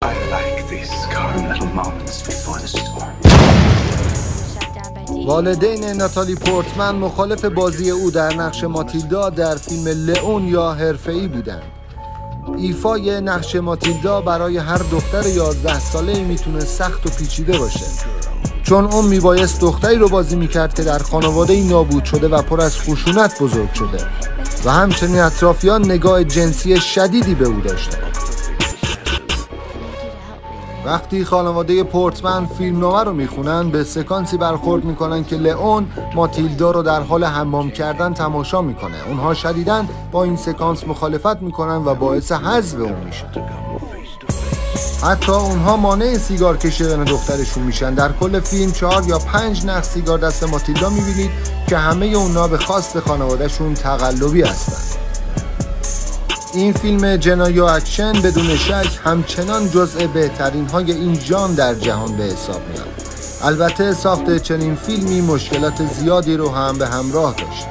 I like these calm little moments before the storm. والدین ناتالی پورتمن مخالف بازی او در نقش ماتیلدا در فیلم لئون یا حرفه‌ای بودند. ایفای نقش ماتیلدا برای هر دختر 11 ساله‌ای میتونه سخت و پیچیده باشه، چون اون میبایست دختری رو بازی میکرد که در خانواده‌ای نابود شده و پر از خشونت بزرگ شده و همچنین اطرافیان نگاه جنسی شدیدی به او داشتند. وقتی خانواده پورتمن فیلمنامه رو میخونن به سکانسی برخورد میکنن که لئون ماتیلدا رو در حال حمام کردن تماشا میکنه. اونها شدیداً با این سکانس مخالفت میکنن و باعث حذف اون میشن. حتی اونها مانع سیگار کشیدن دخترشون میشن. در کل فیلم 4 یا 5 نخ سیگار دست ماتیلدا میبینید که همه اونها به خواست خانوادهشون تقلبی هستن. این فیلم جنایی و اکشن بدون شک همچنان جزء بهترین های این ژانر در جهان به حساب میاد. البته ساخت چنین فیلمی مشکلات زیادی رو هم به همراه داشت.